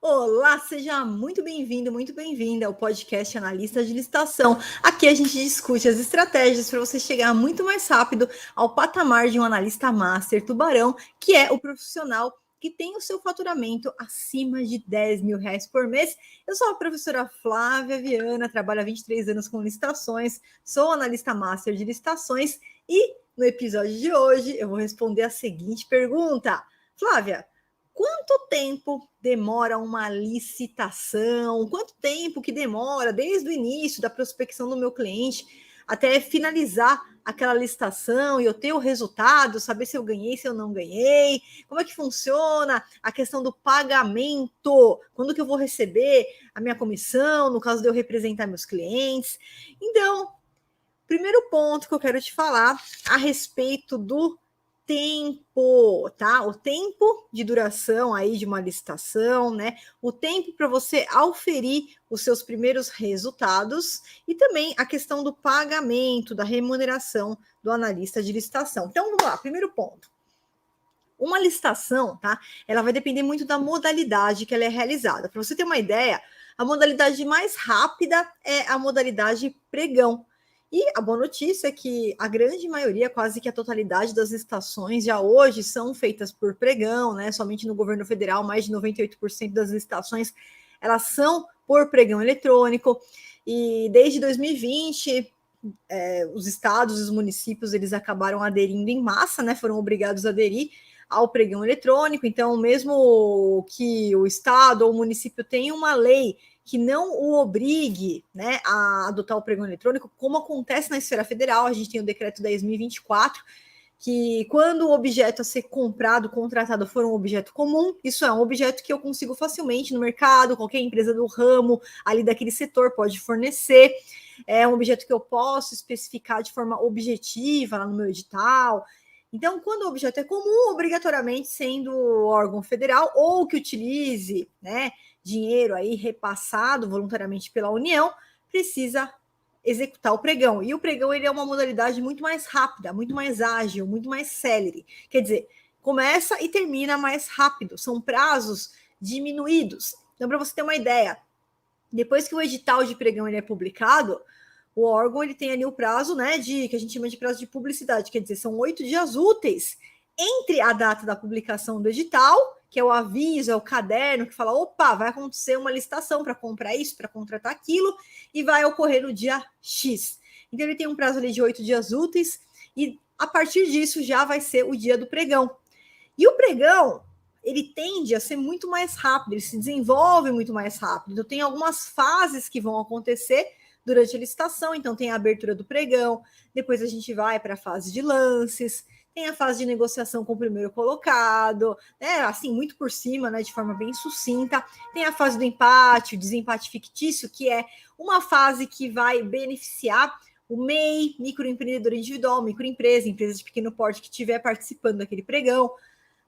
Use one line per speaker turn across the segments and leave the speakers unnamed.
Olá, seja muito bem-vindo, muito bem-vinda ao podcast Analista de Licitação. Aqui a gente discute as estratégias para você chegar muito mais rápido ao patamar de um analista master tubarão, que é o profissional que tem o seu faturamento acima de R$ 10.000 por mês. Eu sou a professora Flávia Viana, trabalho há 23 anos com licitações, sou analista master de licitações e no episódio de hoje eu vou responder a seguinte pergunta. Flávia, quanto tempo demora uma licitação? Quanto tempo que demora desde o início da prospecção do meu cliente até finalizar aquela licitação e eu ter o resultado, saber se eu ganhei, se eu não ganhei? Como é que funciona a questão do pagamento? Quando que eu vou receber a minha comissão, no caso de eu representar meus clientes? Então, primeiro ponto que eu quero te falar a respeito do tempo, tá? O tempo de duração aí de uma licitação, né? O tempo para você auferir os seus primeiros resultados e também a questão do pagamento, da remuneração do analista de licitação. Então, vamos lá, primeiro ponto. Uma licitação, tá? Ela vai depender muito da modalidade que ela é realizada. Para você ter uma ideia, a modalidade mais rápida é a modalidade pregão. E a boa notícia é que a grande maioria, quase que a totalidade das licitações já hoje são feitas por pregão, né? Somente no governo federal, mais de 98% das licitações elas são por pregão eletrônico. E desde 2020, os estados e os municípios eles acabaram aderindo em massa, né? Foram obrigados a aderir ao pregão eletrônico. Então, mesmo que o estado ou o município tenha uma lei que não o obrigue, né, a adotar o pregão eletrônico, como acontece na esfera federal, a gente tem o decreto 10.024, que quando o objeto a ser comprado, contratado for um objeto comum, isso é um objeto que eu consigo facilmente no mercado, qualquer empresa do ramo ali daquele setor pode fornecer, é um objeto que eu posso especificar de forma objetiva lá no meu edital. Então, quando o objeto é comum, obrigatoriamente sendo órgão federal ou que utilize, né, dinheiro aí repassado voluntariamente pela União, precisa executar o pregão. E o pregão ele é uma modalidade muito mais rápida, muito mais ágil, muito mais célere. Quer dizer, começa e termina mais rápido. São prazos diminuídos. Então, para você ter uma ideia, depois que o edital de pregão ele é publicado, o órgão ele tem ali o prazo, né, de que a gente chama de prazo de publicidade, quer dizer, são 8 dias úteis entre a data da publicação do edital, que é o aviso, é o caderno que fala, opa, vai acontecer uma licitação para comprar isso, para contratar aquilo, e vai ocorrer no dia X. Então ele tem um prazo ali de 8 dias úteis, e a partir disso já vai ser o dia do pregão. E o pregão, ele tende a ser muito mais rápido, ele se desenvolve muito mais rápido. Então tem algumas fases que vão acontecer durante a licitação, então tem a abertura do pregão, depois a gente vai para a fase de lances, tem a fase de negociação com o primeiro colocado, né, assim, muito por cima, né, de forma bem sucinta, tem a fase do empate, o desempate fictício, que é uma fase que vai beneficiar o MEI, microempreendedor individual, microempresa, empresa de pequeno porte que estiver participando daquele pregão.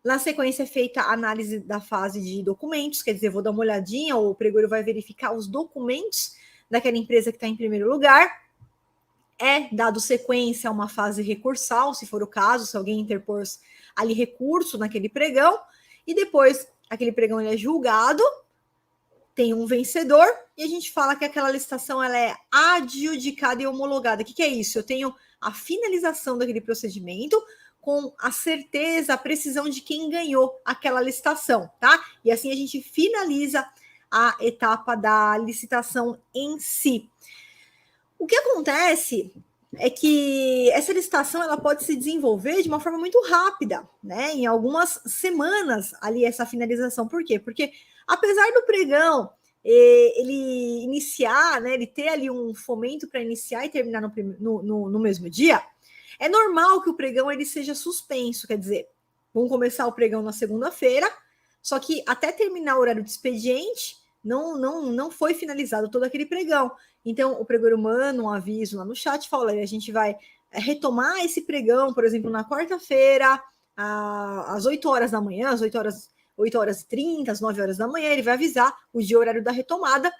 Na sequência é feita a análise da fase de documentos, quer dizer, vou dar uma olhadinha, o pregoeiro vai verificar os documentos daquela empresa que está em primeiro lugar, é dado sequência a uma fase recursal, se for o caso, se alguém interpor ali recurso naquele pregão, e depois aquele pregão ele é julgado, tem um vencedor, e a gente fala que aquela licitação ela é adjudicada e homologada. O que é isso? Eu tenho a finalização daquele procedimento com a certeza, a precisão de quem ganhou aquela licitação, tá? E assim a gente finaliza a etapa da licitação em si. O que acontece é que essa licitação ela pode se desenvolver de uma forma muito rápida, né? Em algumas semanas ali essa finalização. Por quê? Porque apesar do pregão ele iniciar, né? Ele ter ali um fomento para iniciar e terminar no mesmo dia, é normal que o pregão ele seja suspenso, quer dizer, vamos começar o pregão na segunda-feira, só que até terminar o horário de expediente não foi finalizado todo aquele pregão. Então, o pregoeiro manda um aviso lá no chat, fala, a gente vai retomar esse pregão, por exemplo, na quarta-feira, às 8 horas da manhã, às 8 horas e 30, às 9 horas da manhã, ele vai avisar o dia horário da retomada,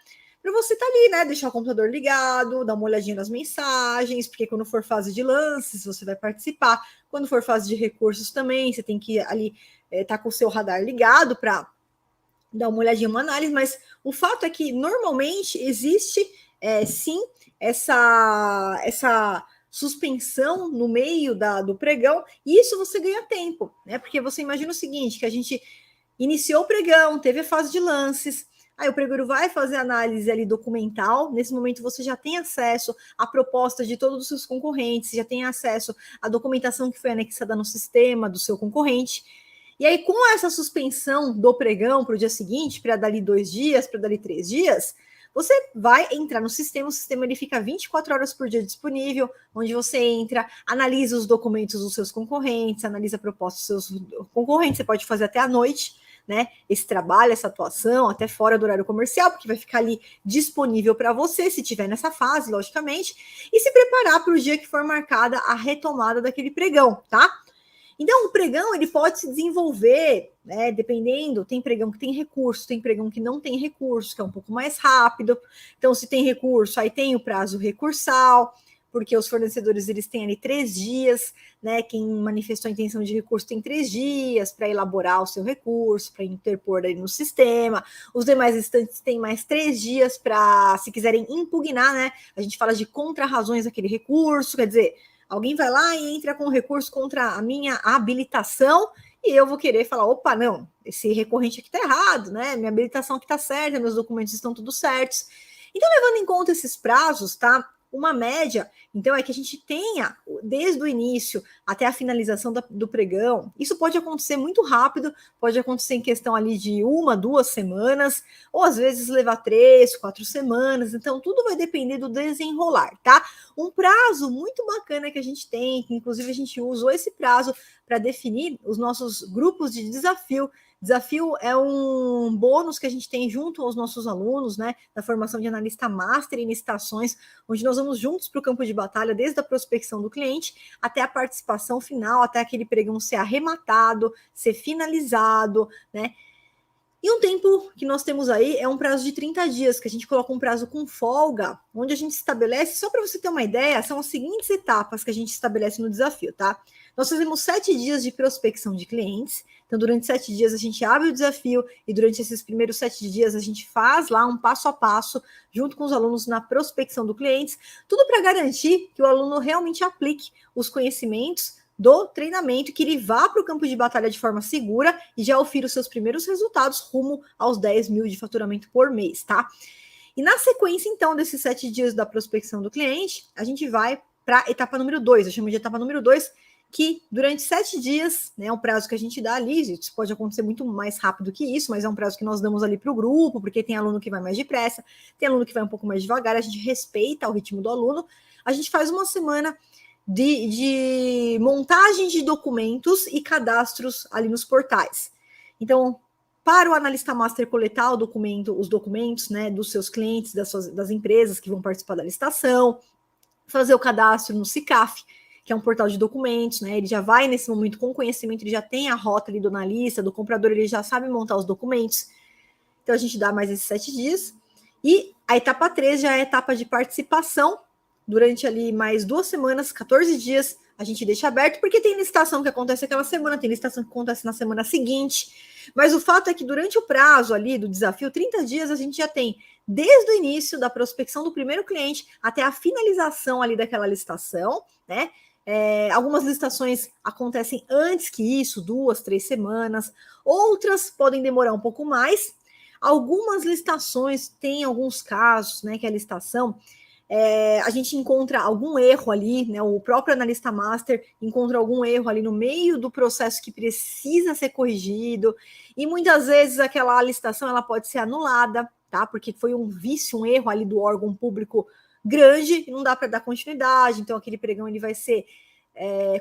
para você estar ali, né? Deixar o computador ligado, dar uma olhadinha nas mensagens, porque quando for fase de lances, você vai participar. Quando for fase de recursos também, você tem que ali estar com o seu radar ligado para dar uma olhadinha, uma análise, mas o fato é que normalmente existe sim essa suspensão no meio do pregão, e isso você ganha tempo, né? Porque você imagina o seguinte: que a gente iniciou o pregão, teve a fase de lances. Aí o pregoeiro vai fazer análise ali documental. Nesse momento você já tem acesso à proposta de todos os seus concorrentes, já tem acesso à documentação que foi anexada no sistema do seu concorrente. E aí, com essa suspensão do pregão para o dia seguinte, para dali 2 dias, para dali 3 dias, você vai entrar no sistema, o sistema ele fica 24 horas por dia disponível, onde você entra, analisa os documentos dos seus concorrentes, analisa a proposta dos seus concorrentes, você pode fazer até à noite, né? Esse trabalho, essa atuação, até fora do horário comercial, porque vai ficar ali disponível para você, se tiver nessa fase, logicamente, e se preparar para o dia que for marcada a retomada daquele pregão, tá? Então, o pregão ele pode se desenvolver, né, dependendo, tem pregão que tem recurso, tem pregão que não tem recurso, que é um pouco mais rápido. Então, se tem recurso, aí tem o prazo recursal, porque os fornecedores eles têm ali 3 dias, né? Quem manifestou a intenção de recurso tem 3 dias para elaborar o seu recurso, para interpor ali no sistema. Os demais instantes têm mais 3 dias para, se quiserem impugnar, né? A gente fala de contra-razões daquele recurso, quer dizer, alguém vai lá e entra com recurso contra a minha habilitação e eu vou querer falar, opa, não, esse recorrente aqui tá errado, né? Minha habilitação aqui tá certa, meus documentos estão tudo certos. Então, levando em conta esses prazos, tá? Uma média, então, é que a gente tenha, desde o início até a finalização do pregão. Isso pode acontecer muito rápido, pode acontecer em questão ali de 1, 2 semanas, ou às vezes levar 3, 4 semanas. Então, tudo vai depender do desenrolar, tá? Um prazo muito bacana que a gente tem, que inclusive a gente usou esse prazo para definir os nossos grupos de desafio. Desafio é um bônus que a gente tem junto aos nossos alunos, né, da formação de analista master em licitações, onde nós vamos juntos para o campo de batalha, desde a prospecção do cliente até a participação final, até aquele pregão ser arrematado, ser finalizado, né? E um tempo que nós temos aí é um prazo de 30 dias, que a gente coloca um prazo com folga, onde a gente estabelece, só para você ter uma ideia, são as seguintes etapas que a gente estabelece no desafio, tá? Nós fazemos 7 dias de prospecção de clientes, então durante 7 dias a gente abre o desafio e durante esses primeiros 7 dias a gente faz lá um passo a passo, junto com os alunos na prospecção do cliente, tudo para garantir que o aluno realmente aplique os conhecimentos do treinamento, que ele vá para o campo de batalha de forma segura e já ofira os seus primeiros resultados rumo aos 10 mil de faturamento por mês, tá? E na sequência, então, desses 7 dias da prospecção do cliente, a gente vai para a etapa número 2, eu chamo de etapa número 2, que durante 7 dias, né, é um prazo que a gente dá ali, isso pode acontecer muito mais rápido que isso, mas é um prazo que nós damos ali para o grupo, porque tem aluno que vai mais depressa, tem aluno que vai um pouco mais devagar, a gente respeita o ritmo do aluno, a gente faz uma semana de montagem de documentos e cadastros ali nos portais. Então, para o analista master coletar os documentos, né, dos seus clientes, das empresas que vão participar da licitação, fazer o cadastro no SICAF, que é um portal de documentos, né? Ele já vai nesse momento com conhecimento, ele já tem a rota ali do analista, do comprador, ele já sabe montar os documentos. Então a gente dá mais esses 7 dias. E a etapa 3 já é a etapa de participação. Durante ali mais 2 semanas, 14 dias, a gente deixa aberto, porque tem licitação que acontece aquela semana, tem licitação que acontece na semana seguinte. Mas o fato é que durante o prazo ali do desafio, 30 dias, a gente já tem, desde o início da prospecção do primeiro cliente até a finalização ali daquela licitação, né? Algumas licitações acontecem antes que isso, 2, 3 semanas, outras podem demorar um pouco mais. Algumas licitações têm alguns casos, né, que a licitação a gente encontra algum erro ali, né? O próprio analista master encontra algum erro ali no meio do processo que precisa ser corrigido, e muitas vezes aquela licitação ela pode ser anulada, tá? Porque foi um vício, um erro ali do órgão público grande, e não dá para dar continuidade, então aquele pregão ele vai ser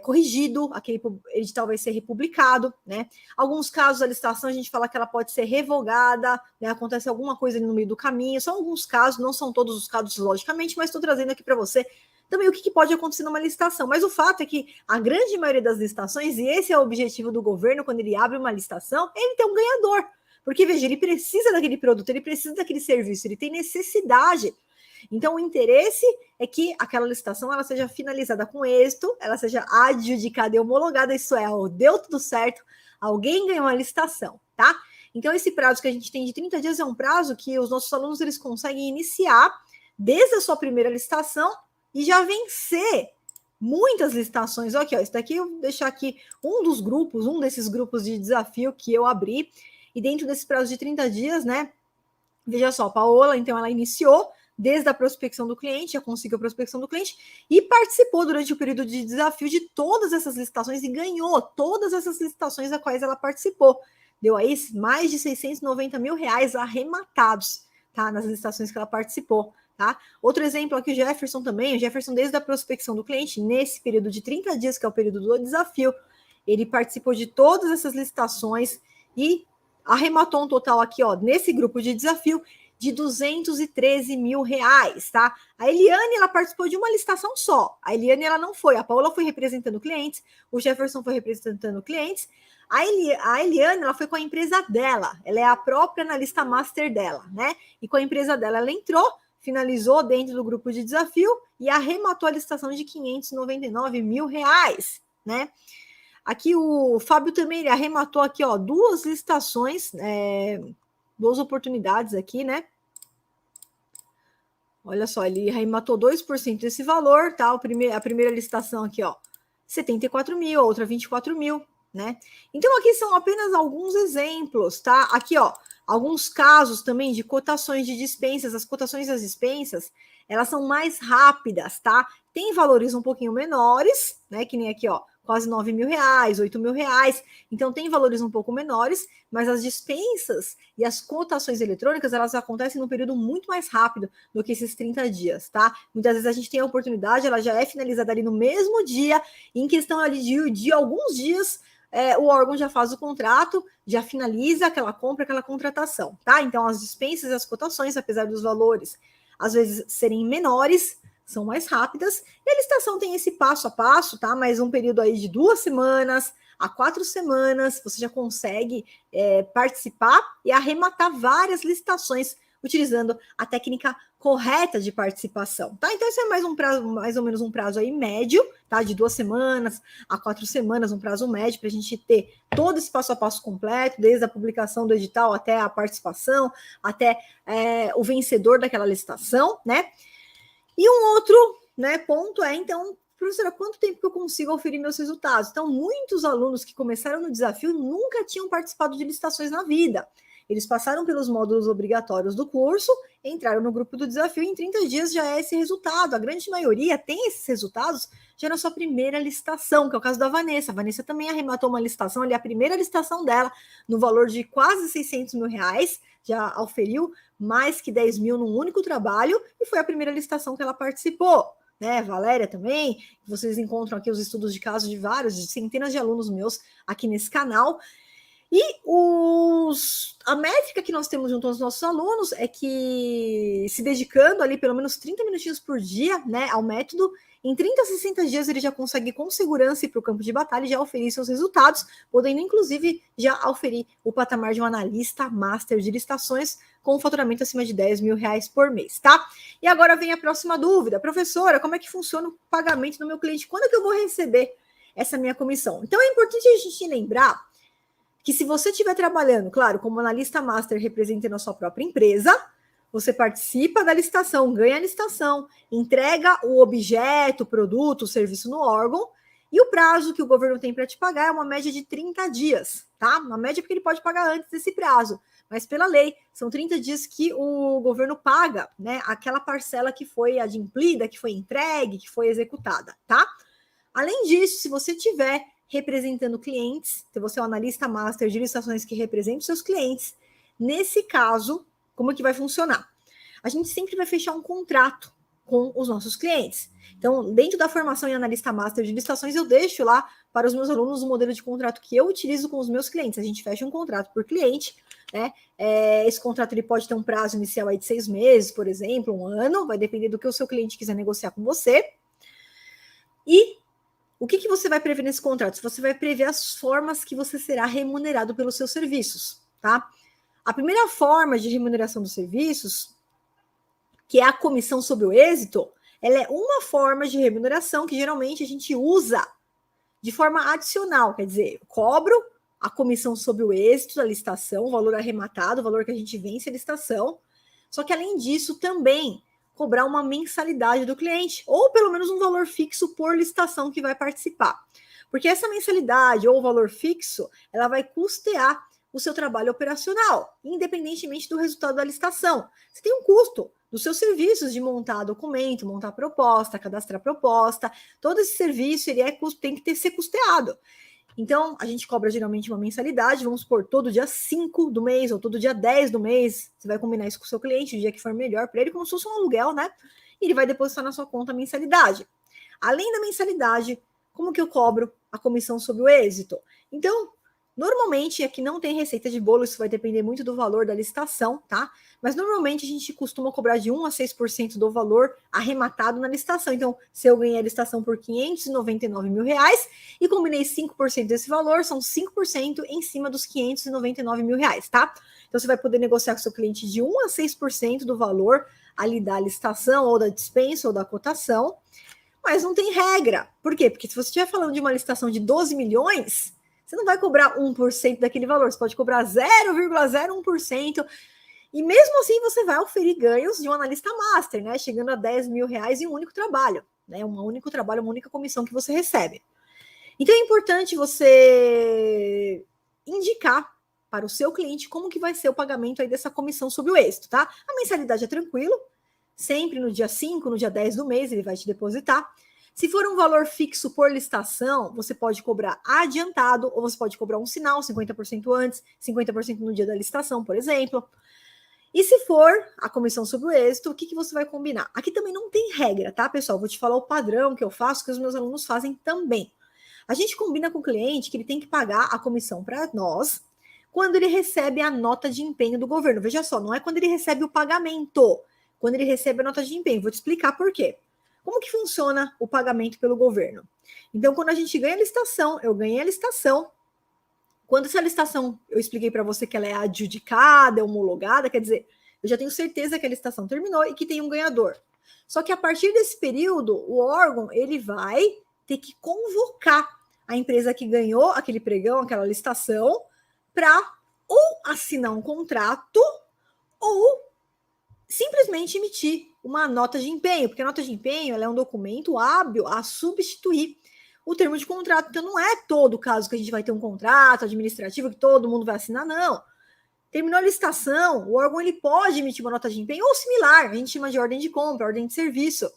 corrigido, aquele edital vai ser republicado, né? Alguns casos a licitação a gente fala que ela pode ser revogada, né? Acontece alguma coisa ali no meio do caminho, são alguns casos, não são todos os casos, logicamente, mas estou trazendo aqui para você também o que pode acontecer numa licitação. Mas o fato é que a grande maioria das licitações, e esse é o objetivo do governo quando ele abre uma licitação, é ele ter um ganhador. Porque, veja, ele precisa daquele produto, ele precisa daquele serviço, ele tem necessidade. Então, o interesse é que aquela licitação ela seja finalizada com êxito, ela seja adjudicada e homologada, isso é, deu tudo certo, alguém ganhou a licitação, tá? Então, esse prazo que a gente tem de 30 dias é um prazo que os nossos alunos eles conseguem iniciar desde a sua primeira licitação e já vencer muitas licitações. Aqui, ó, esse daqui eu vou deixar aqui um desses grupos de desafio que eu abri, e dentro desse prazo de 30 dias, né? Veja só, a Paola, então, ela iniciou desde a prospecção do cliente, já conseguiu a prospecção do cliente e participou durante o período de desafio de todas essas licitações e ganhou todas essas licitações a quais ela participou. Deu aí mais de 690 mil reais arrematados, tá? Nas licitações que ela participou, tá? Outro exemplo aqui, o Jefferson também. O Jefferson, desde a prospecção do cliente, nesse período de 30 dias, que é o período do desafio, ele participou de todas essas licitações e arrematou um total aqui, ó, nesse grupo de desafio, de 213 mil reais, tá? A Eliane, ela participou de uma licitação só. A Eliane, ela não foi. A Paola foi representando clientes, o Jefferson foi representando clientes. A Eliane, ela foi com a empresa dela. Ela é a própria analista master dela, né? E com a empresa dela, ela entrou, finalizou dentro do grupo de desafio e arrematou a licitação de 599 mil reais, né? Aqui o Fábio também, ele arrematou aqui, ó, duas licitações, duas oportunidades aqui, né? Olha só, ele arrematou 2% desse valor, tá? A primeira licitação aqui, ó, 74 mil, a outra 24 mil, né? Então, aqui são apenas alguns exemplos, tá? Aqui, ó, alguns casos também de cotações de dispensas. As cotações das dispensas, elas são mais rápidas, tá? Tem valores um pouquinho menores, né? Que nem aqui, ó, quase 9 mil reais, 8 mil reais. Então, tem valores um pouco menores, mas as dispensas e as cotações eletrônicas, elas acontecem num período muito mais rápido do que esses 30 dias, tá? Muitas vezes a gente tem a oportunidade, ela já é finalizada ali no mesmo dia, em questão ali de alguns dias, o órgão já faz o contrato, já finaliza aquela compra, aquela contratação, tá? Então, as dispensas e as cotações, apesar dos valores às vezes serem menores, são mais rápidas, e a licitação tem esse passo a passo, tá? Mas um período aí de 2 semanas a 4 semanas, você já consegue participar e arrematar várias licitações utilizando a técnica correta de participação, tá? Então, esse é mais ou menos um prazo aí médio, tá? De 2 semanas a 4 semanas, um prazo médio para a gente ter todo esse passo a passo completo, desde a publicação do edital até a participação, até o vencedor daquela licitação, né? E um outro, né, ponto é, então, professora, quanto tempo que eu consigo oferir meus resultados? Então, muitos alunos que começaram no desafio nunca tinham participado de licitações na vida. Eles passaram pelos módulos obrigatórios do curso, entraram no grupo do desafio e em 30 dias já é esse resultado. A grande maioria tem esses resultados já na sua primeira licitação, que é o caso da Vanessa. A Vanessa também arrematou uma licitação, ali a primeira licitação dela, no valor de quase 600 mil reais, já auferiu mais que 10 mil num único trabalho, e foi a primeira licitação que ela participou. Né, Valéria também, vocês encontram aqui os estudos de caso de de centenas de alunos meus aqui nesse canal. E a métrica que nós temos junto aos nossos alunos é que, se dedicando ali pelo menos 30 minutinhos por dia, né, ao método, em 30 a 60 dias ele já consegue com segurança ir para o campo de batalha e já oferir seus resultados, podendo inclusive já oferir o patamar de um analista master de licitações com um faturamento acima de 10 mil reais por mês, tá? E agora vem a próxima dúvida. Professora, como é que funciona o pagamento do meu cliente? Quando é que eu vou receber essa minha comissão? Então é importante a gente lembrar que, se você estiver trabalhando, claro, como analista master representando a sua própria empresa, você participa da licitação, ganha a licitação, entrega o objeto, o produto, o serviço no órgão, e o prazo que o governo tem para te pagar é uma média de 30 dias, tá? Uma média porque ele pode pagar antes desse prazo, mas pela lei, são 30 dias que o governo paga, né? Aquela parcela que foi adimplida, que foi entregue, que foi executada, tá? Além disso, se você tiver representando clientes, se você é um analista master de licitações que representa os seus clientes, nesse caso, como é que vai funcionar? A gente sempre vai fechar um contrato com os nossos clientes. Então, dentro da formação em analista master de licitações, eu deixo lá para os meus alunos o modelo de contrato que eu utilizo com os meus clientes. A gente fecha um contrato por cliente, né? Esse contrato ele pode ter um prazo inicial aí de 6 meses, por exemplo, 1 ano, vai depender do que o seu cliente quiser negociar com você. E o que você vai prever nesse contrato? Você vai prever as formas que você será remunerado pelos seus serviços, tá? A primeira forma de remuneração dos serviços, que é a comissão sobre o êxito, ela é uma forma de remuneração que geralmente a gente usa de forma adicional, quer dizer, eu cobro a comissão sobre o êxito da licitação, o valor arrematado, o valor que a gente vence a licitação. Só que, além disso, também cobrar uma mensalidade do cliente, ou pelo menos um valor fixo por licitação que vai participar. Porque essa mensalidade ou valor fixo, ela vai custear o seu trabalho operacional, independentemente do resultado da licitação. Você tem um custo dos seus serviços de montar documento, montar proposta, cadastrar proposta, todo esse serviço ele tem que ser custeado. Então, a gente cobra geralmente uma mensalidade, vamos supor, todo dia 5 do mês ou todo dia 10 do mês, você vai combinar isso com o seu cliente, o dia que for melhor para ele, como se fosse um aluguel, né? E ele vai depositar na sua conta a mensalidade. Além da mensalidade, como que eu cobro a comissão sobre o êxito? Então, normalmente, aqui não tem receita de bolo, isso vai depender muito do valor da licitação, tá? Mas normalmente a gente costuma cobrar de 1 a 6% do valor arrematado na licitação. Então, se eu ganhei a licitação por R$599 mil e combinei 5% desse valor, são 5% em cima dos R$599 mil, tá? Então, você vai poder negociar com o seu cliente de 1 a 6% do valor ali da licitação, ou da dispensa, ou da cotação, mas não tem regra. Por quê? Porque se você estiver falando de uma licitação de 12 milhões, você não vai cobrar 1% daquele valor, você pode cobrar 0,01%, e mesmo assim você vai oferir ganhos de um analista master, né? Chegando a R$10 mil em um único trabalho, né? Um único trabalho, uma única comissão que você recebe. Então é importante você indicar para o seu cliente como que vai ser o pagamento aí dessa comissão sobre o êxito, tá? A mensalidade é tranquilo, sempre no dia 5, no dia 10 do mês ele vai te depositar. Se for um valor fixo por licitação, você pode cobrar adiantado, ou você pode cobrar um sinal, 50% antes, 50% no dia da licitação, por exemplo. E se for a comissão sobre o êxito, o que você vai combinar? Aqui também não tem regra, tá, pessoal? Vou te falar o padrão que eu faço, que os meus alunos fazem também. A gente combina com o cliente que ele tem que pagar a comissão para nós quando ele recebe a nota de empenho do governo. Veja só, não é quando ele recebe o pagamento, quando ele recebe a nota de empenho. Vou te explicar por quê. Como que funciona o pagamento pelo governo? Então, quando a gente ganha a licitação, eu ganhei a licitação. Quando essa licitação, eu expliquei para você que ela é adjudicada, é homologada, quer dizer, eu já tenho certeza que a licitação terminou e que tem um ganhador. Só que a partir desse período, o órgão, ele vai ter que convocar a empresa que ganhou aquele pregão, aquela licitação, para ou assinar um contrato ou simplesmente emitir uma nota de empenho, porque a nota de empenho ela é um documento hábil a substituir o termo de contrato. Então, não é todo caso que a gente vai ter um contrato administrativo que todo mundo vai assinar, não. Terminou a licitação, o órgão ele pode emitir uma nota de empenho ou similar, a gente chama de ordem de compra, ordem de serviço.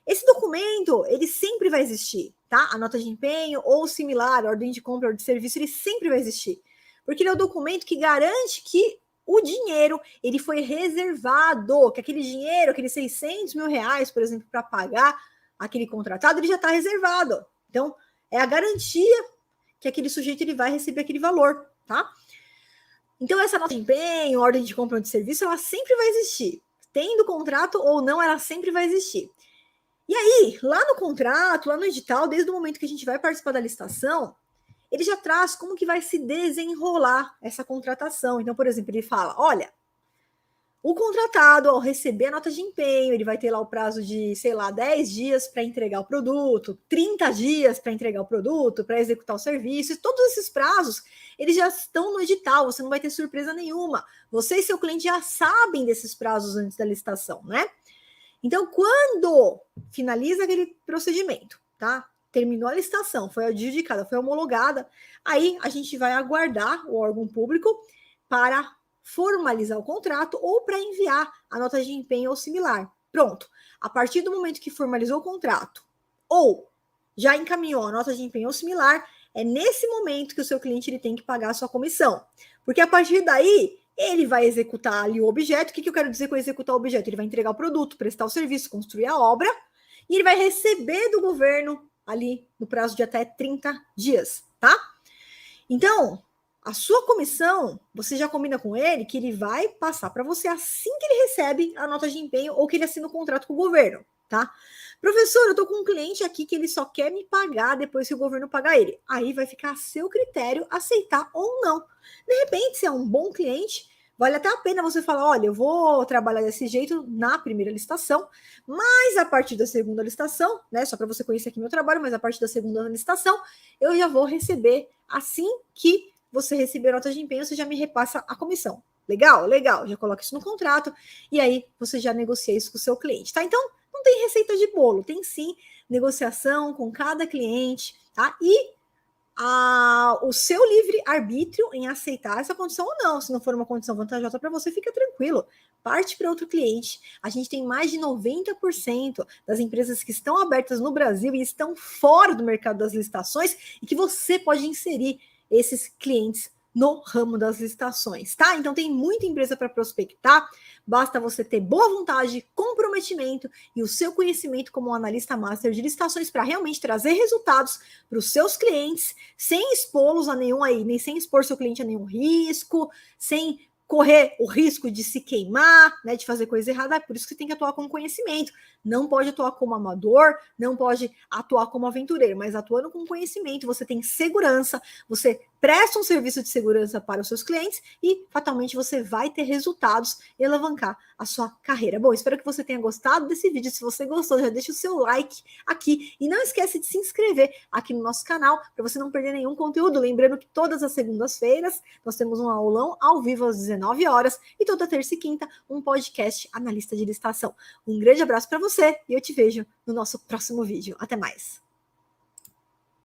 Esse documento, ele sempre vai existir, tá? A nota de empenho ou similar, ordem de compra, ordem de serviço, ele sempre vai existir. Porque ele é o documento que garante que o dinheiro, ele foi reservado, que aquele dinheiro, aqueles R$600 mil, por exemplo, para pagar aquele contratado, ele já está reservado. Então, é a garantia que aquele sujeito ele vai receber aquele valor, tá? Então, essa nota de empenho, ordem de compra ou de serviço, ela sempre vai existir. Tendo contrato ou não, ela sempre vai existir. E aí, lá no contrato, lá no edital, desde o momento que a gente vai participar da licitação, ele já traz como que vai se desenrolar essa contratação. Então, por exemplo, ele fala, olha, o contratado, ao receber a nota de empenho, ele vai ter lá o prazo de, 10 dias para entregar o produto, 30 dias para entregar o produto, para executar o serviço, e todos esses prazos, eles já estão no edital, você não vai ter surpresa nenhuma. Você e seu cliente já sabem desses prazos antes da licitação, né? Então, quando finaliza aquele procedimento, tá? Terminou a licitação, foi adjudicada, foi homologada, aí a gente vai aguardar o órgão público para formalizar o contrato ou para enviar a nota de empenho ou similar. Pronto. A partir do momento que formalizou o contrato ou já encaminhou a nota de empenho ou similar, é nesse momento que o seu cliente ele tem que pagar a sua comissão. Porque a partir daí, ele vai executar ali o objeto. O que eu quero dizer com executar o objeto? Ele vai entregar o produto, prestar o serviço, construir a obra, e ele vai receber do governo ali no prazo de até 30 dias, tá? Então, a sua comissão, você já combina com ele que ele vai passar para você assim que ele recebe a nota de empenho ou que ele assina o contrato com o governo, tá? Professor, eu tô com um cliente aqui que ele só quer me pagar depois que o governo pagar ele. Aí vai ficar a seu critério aceitar ou não. De repente, se é um bom cliente, vale até a pena você falar, olha, eu vou trabalhar desse jeito na primeira licitação, mas a partir da segunda licitação, né, só para você conhecer aqui meu trabalho, mas a partir da segunda licitação, eu já vou receber assim que você receber nota de empenho, você já me repassa a comissão. Legal? Legal. Já coloca isso no contrato e aí você já negocia isso com o seu cliente, tá? Então, não tem receita de bolo, tem sim negociação com cada cliente, tá? E o seu livre-arbítrio em aceitar essa condição ou não. Se não for uma condição vantajosa para você, fica tranquilo. Parte para outro cliente. A gente tem mais de 90% das empresas que estão abertas no Brasil e estão fora do mercado das licitações e que você pode inserir esses clientes no ramo das licitações, tá? Então tem muita empresa para prospectar, basta você ter boa vontade, comprometimento e o seu conhecimento como um analista master de licitações para realmente trazer resultados para os seus clientes, sem expô-los a nenhum aí, nem sem expor seu cliente a nenhum risco, sem correr o risco de se queimar, né, de fazer coisa errada. É por isso que você tem que atuar com conhecimento. Não pode atuar como amador, não pode atuar como aventureiro, mas atuando com conhecimento, você tem segurança, você presta um serviço de segurança para os seus clientes e, fatalmente, você vai ter resultados e alavancar a sua carreira. Bom, espero que você tenha gostado desse vídeo. Se você gostou, já deixa o seu like aqui e não esquece de se inscrever aqui no nosso canal para você não perder nenhum conteúdo. Lembrando que todas as segundas-feiras nós temos um aulão ao vivo às 19 horas e toda terça e quinta um podcast analista de licitação. Um grande abraço para você e eu te vejo no nosso próximo vídeo. Até mais!